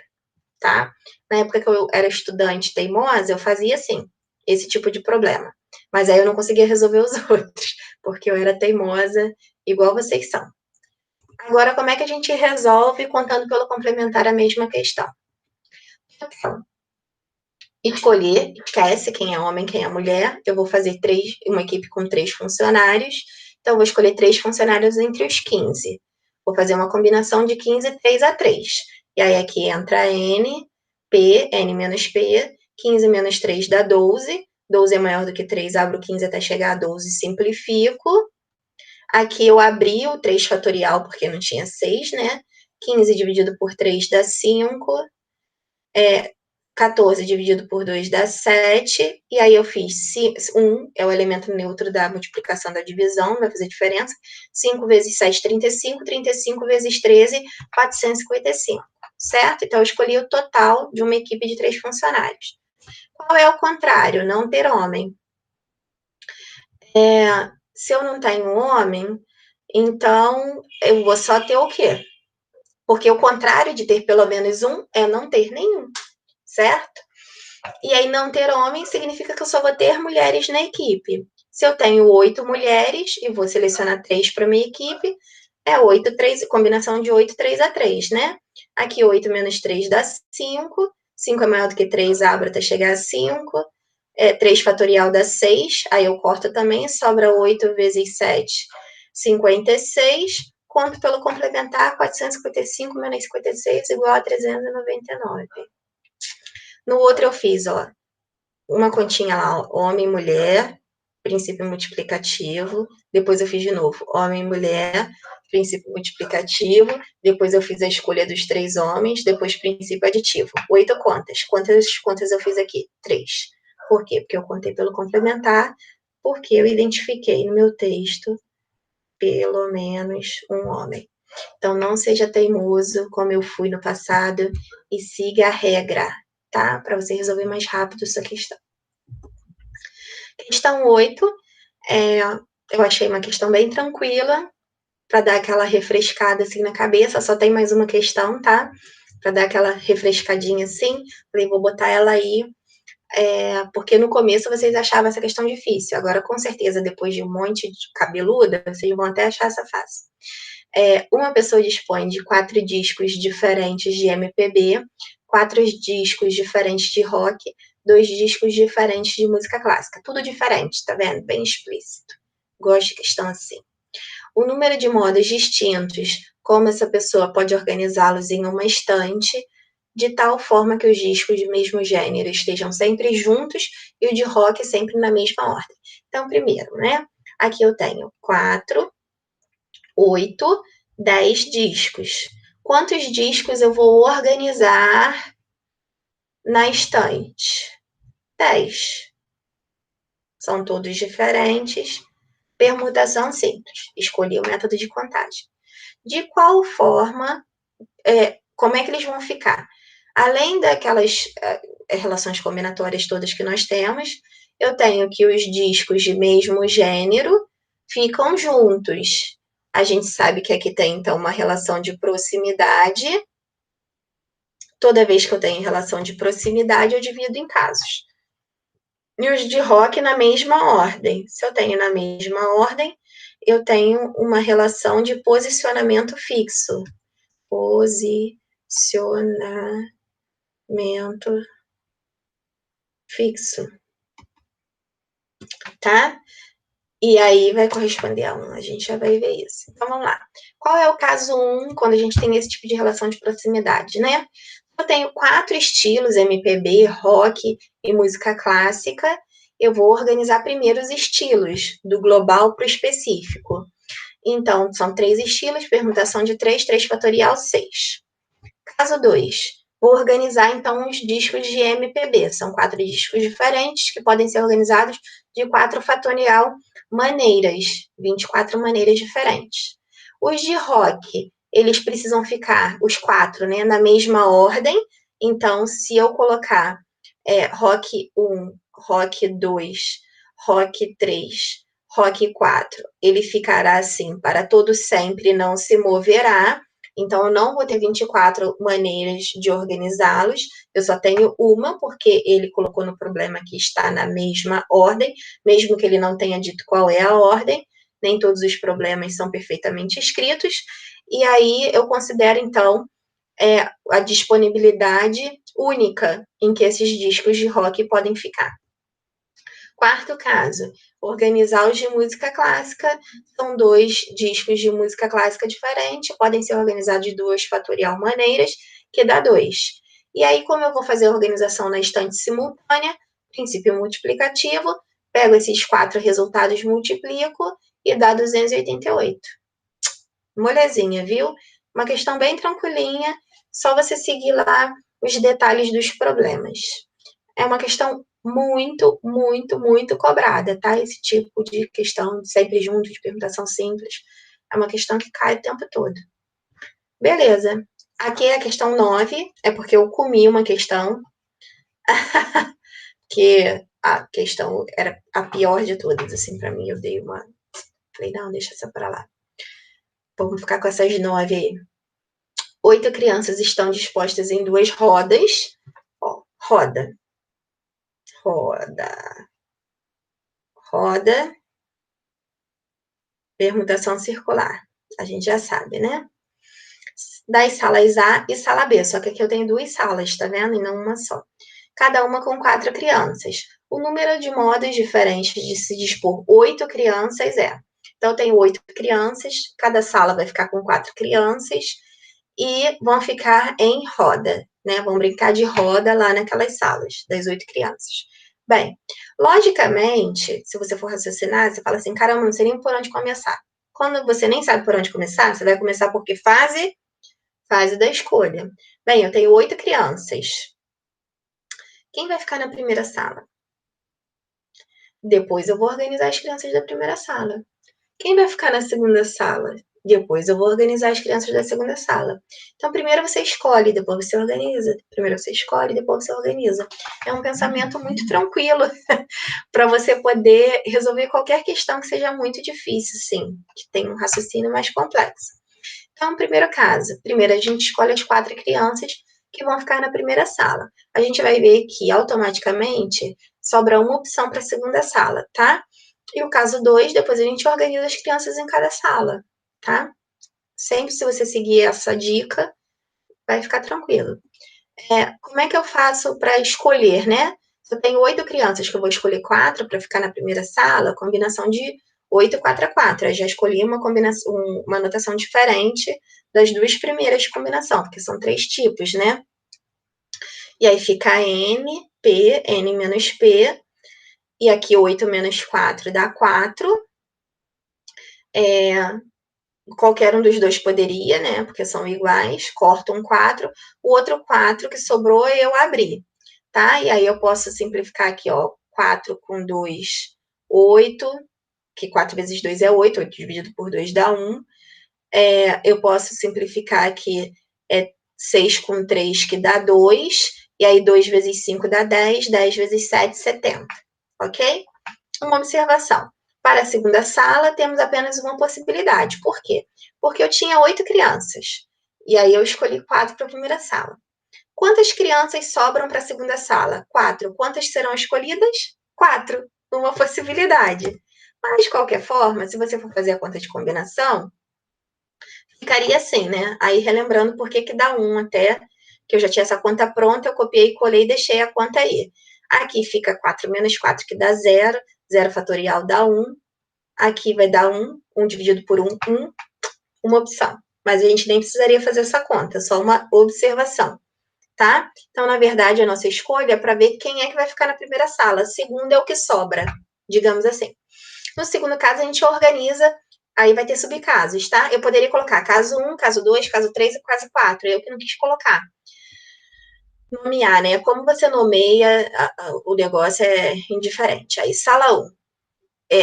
tá? Na época que eu era estudante teimosa, eu fazia assim, esse tipo de problema. Mas aí eu não conseguia resolver os outros, porque eu era teimosa, igual vocês são. Agora, como é que a gente resolve contando pelo complementar a mesma questão? Escolher, esquece quem é homem, quem é mulher. Eu vou fazer uma equipe com 3 funcionários. Então, eu vou escolher 3 funcionários entre os 15. Vou fazer uma combinação de 15, 3 a 3. E aí aqui entra N, P, N menos P, 15 menos 3 dá 12. 12 é maior do que 3, abro 15 até chegar a 12, simplifico. Aqui eu abri o 3 fatorial porque não tinha 6, né? 15 dividido por 3 dá 5. 14 dividido por 2 dá 7, e aí eu fiz 1, é o elemento neutro da multiplicação da divisão, não vai fazer diferença. 5 vezes 7, 35, 35 vezes 13, 455, certo? Então eu escolhi o total de uma equipe de 3 funcionários. Qual é o contrário? Não ter homem. Se eu não tenho homem, então eu vou só ter o quê? Porque o contrário de ter pelo menos um é não ter nenhum, certo? E aí, não ter homem significa que eu só vou ter mulheres na equipe. Se eu tenho 8 mulheres e vou selecionar 3 para minha equipe, é 8, 3, combinação de 8, 3 a 3, né? Aqui, 8 menos 3 dá 5. 5 é maior do que 3, abro até chegar a 5. 3 fatorial dá 6, aí eu corto também, sobra 8 vezes 7, 56. Conto pelo complementar, 455 menos 56 igual a 399. No outro eu fiz, ó, uma continha lá, homem e mulher, princípio multiplicativo, depois eu fiz de novo, homem e mulher, princípio multiplicativo, depois eu fiz a escolha dos 3 homens, depois princípio aditivo. 8 contas. Quantas contas eu fiz aqui? 3. Por quê? Porque eu contei pelo complementar, porque eu identifiquei no meu texto pelo menos um homem. Então, não seja teimoso, como eu fui no passado, e siga a regra, tá? Para você resolver mais rápido essa questão. Questão 8, eu achei uma questão bem tranquila, para dar aquela refrescada assim na cabeça, só tem mais uma questão, tá? Para dar aquela refrescadinha assim, falei, vou botar ela aí, porque no começo vocês achavam essa questão difícil, agora com certeza, depois de um monte de cabeluda, vocês vão até achar essa fácil. Uma pessoa dispõe de 4 discos diferentes de MPB, 4 discos diferentes de rock, 2 discos diferentes de música clássica. Tudo diferente, tá vendo? Bem explícito. Gosto de questão assim. O número de modos distintos, como essa pessoa pode organizá-los em uma estante, de tal forma que os discos de mesmo gênero estejam sempre juntos e o de rock sempre na mesma ordem. Então, primeiro, né? Aqui eu tenho 4, 8, 10 discos. Quantos discos eu vou organizar na estante? 10. São todos diferentes. Permutação simples. Escolhi o método de contagem. De qual forma, como é que eles vão ficar? Além daquelas relações combinatórias todas que nós temos, eu tenho que os discos de mesmo gênero ficam juntos. A gente sabe que aqui tem, então, uma relação de proximidade. Toda vez que eu tenho relação de proximidade, eu divido em casos. E os de rock na mesma ordem. Se eu tenho na mesma ordem, eu tenho uma relação de posicionamento fixo. Posicionamento fixo. Tá? E aí vai corresponder a 1, a gente já vai ver isso. Então, vamos lá. Qual é o caso 1 quando a gente tem esse tipo de relação de proximidade, né? Eu tenho 4 estilos, MPB, rock e música clássica. Eu vou organizar primeiro os estilos, do global para o específico. Então, são 3 estilos, permutação de 3, 3 fatorial, 6. Caso 2, vou organizar, então, os discos de MPB. São 4 discos diferentes que podem ser organizados de 4 fatorial maneiras, 24 maneiras diferentes. Os de rock, eles precisam ficar, os 4, né, na mesma ordem. Então, se eu colocar rock 1, rock 2, rock 3, rock 4, ele ficará assim para todo sempre, não se moverá. Então, eu não vou ter 24 maneiras de organizá-los, eu só tenho uma, porque ele colocou no problema que está na mesma ordem, mesmo que ele não tenha dito qual é a ordem, nem todos os problemas são perfeitamente escritos, e aí eu considero, então, a disponibilidade única em que esses discos de rock podem ficar. Quarto caso, organizar os de música clássica. São 2 discos de música clássica diferentes, podem ser organizados de 2 fatorial maneiras, que dá 2. E aí, como eu vou fazer a organização na estante simultânea, princípio multiplicativo, pego esses 4 resultados, multiplico e dá 288. Molezinha, viu? Uma questão bem tranquilinha, só você seguir lá os detalhes dos problemas. É uma questão muito, muito, muito cobrada, tá? Esse tipo de questão, sempre junto, de permutação simples, é uma questão que cai o tempo todo. Beleza. Aqui é a questão 9, é porque eu comi uma questão, que a questão era a pior de todas, assim, pra mim, eu dei uma... Falei, não, deixa essa pra lá. Vamos ficar com essas 9 aí. 8 crianças estão dispostas em 2 rodas. Ó, roda. Roda. Roda. Permutação circular. A gente já sabe, né? Das salas A e sala B. Só que aqui eu tenho 2 salas, tá vendo? E não uma só. Cada uma com 4 crianças. O número de modos diferentes de se dispor 8 crianças é. Então, eu tenho 8 crianças, cada sala vai ficar com 4 crianças e vão ficar em roda, né? Vão brincar de roda lá naquelas salas, das 8 crianças. Bem, logicamente, se você for raciocinar, você fala assim, caramba, não sei nem por onde começar. Quando você nem sabe por onde começar, você vai começar por que fase? Fase da escolha. Bem, eu tenho 8 crianças. Quem vai ficar na primeira sala? Depois eu vou organizar as crianças da primeira sala. Quem vai ficar na segunda sala? Depois eu vou organizar as crianças da segunda sala. Então, primeiro você escolhe, depois você organiza. Primeiro você escolhe, depois você organiza. É um pensamento muito tranquilo para você poder resolver qualquer questão que seja muito difícil, sim, que tem um raciocínio mais complexo. Então, primeiro caso, primeiro a gente escolhe as 4 crianças que vão ficar na primeira sala. A gente vai ver que automaticamente sobra uma opção para a segunda sala, tá? E o caso 2, depois a gente organiza as crianças em cada sala, tá? Sempre se você seguir essa dica, vai ficar tranquilo. Como é que eu faço para escolher, né? Se eu tenho 8 crianças, que eu vou escolher 4 para ficar na primeira sala, combinação de 8, 4 a 4. Eu já escolhi uma combinação, uma anotação diferente das 2 primeiras de combinação, porque são 3 tipos, né? E aí fica N, P, N menos P, e aqui 8 menos 4 dá 4. Qualquer um dos dois poderia, né? Porque são iguais, corto um 4. O outro 4 que sobrou eu abri, tá? E aí eu posso simplificar aqui, ó, 4 com 2, 8, que 4 vezes 2 é 8, 8 dividido por 2 dá 1. Eu posso simplificar aqui, 6 com 3, que dá 2, e aí 2 vezes 5 dá 10, 10 vezes 7, 70, ok? Uma observação. Para a segunda sala, temos apenas uma possibilidade. Por quê? Porque eu tinha 8 crianças. E aí eu escolhi 4 para a primeira sala. Quantas crianças sobram para a segunda sala? 4. Quantas serão escolhidas? 4. Uma possibilidade. Mas, de qualquer forma, se você for fazer a conta de combinação, ficaria assim, né? Aí, relembrando por que dá 1 até, que eu já tinha essa conta pronta, eu copiei, colei e deixei a conta aí. Aqui fica 4 menos 4, que dá 0. 0 fatorial dá 1. Aqui vai dar 1. 1 dividido por 1, 1. Uma opção. Mas a gente nem precisaria fazer essa conta, só uma observação, tá? Então, na verdade, a nossa escolha é para ver quem é que vai ficar na primeira sala. Segundo é o que sobra, digamos assim. No segundo caso, a gente organiza, aí vai ter subcasos, tá? Eu poderia colocar caso 1, caso 2, caso 3 e caso 4. Eu que não quis colocar. Nomear, né? Como você nomeia, o negócio é indiferente. Aí, sala 1.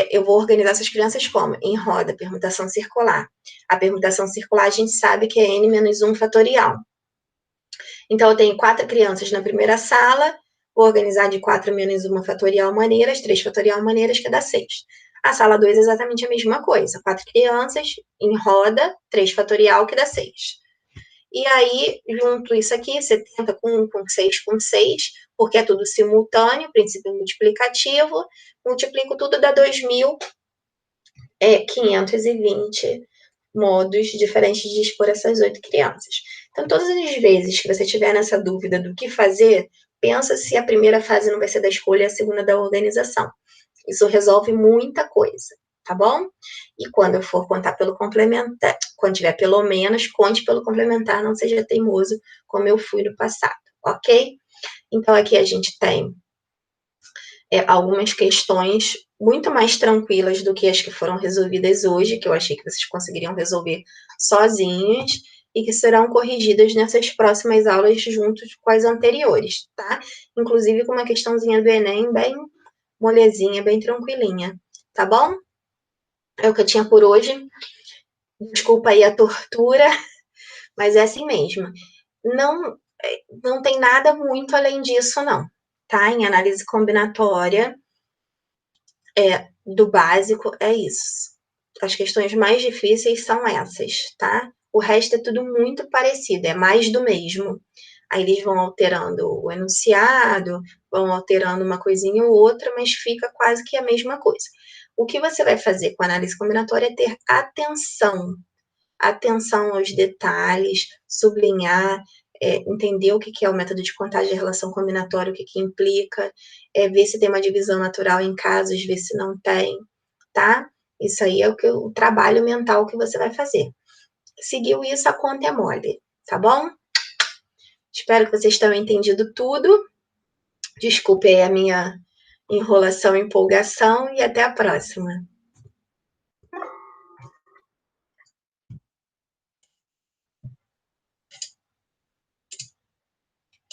Eu vou organizar essas crianças como? Em roda, permutação circular. A permutação circular a gente sabe que é n menos 1 fatorial. Então, eu tenho 4 crianças na primeira sala, vou organizar de 4 menos 1 fatorial maneiras, 3 fatorial maneiras, que dá 6. A sala 2 é exatamente a mesma coisa. 4 crianças em roda, 3 fatorial, que dá 6. E aí, junto isso aqui, 70 com 1, com 6, com 6, porque é tudo simultâneo, princípio multiplicativo, multiplico tudo, dá 2.520 modos diferentes de expor essas 8 crianças. Então, todas as vezes que você tiver nessa dúvida do que fazer, pensa se a primeira fase não vai ser da escolha e a segunda da organização. Isso resolve muita coisa, tá bom? E quando eu for contar pelo complementar, quando tiver pelo menos, conte pelo complementar, não seja teimoso como eu fui no passado, ok? Então, aqui a gente tem algumas questões muito mais tranquilas do que as que foram resolvidas hoje, que eu achei que vocês conseguiriam resolver sozinhos, e que serão corrigidas nessas próximas aulas juntos com as anteriores, tá? Inclusive com uma questãozinha do Enem bem molezinha, bem tranquilinha, tá bom? É o que eu tinha por hoje. Desculpa aí a tortura, mas é assim mesmo. Não, não tem nada muito além disso, não, tá? Em análise combinatória, do básico é isso. As questões mais difíceis são essas, tá? O resto é tudo muito parecido, é mais do mesmo. Aí eles vão alterando o enunciado, vão alterando uma coisinha ou outra, mas fica quase que a mesma coisa. O que você vai fazer com a análise combinatória é ter atenção aos detalhes, sublinhar, entender o que é o método de contagem de relação combinatória, o que implica, ver se tem uma divisão natural em casos, ver se não tem, tá? Isso aí é o trabalho mental que você vai fazer. Seguiu isso, a conta é mole, tá bom? Espero que vocês tenham entendido tudo. Desculpe aí a minha enrolação e empolgação e até a próxima.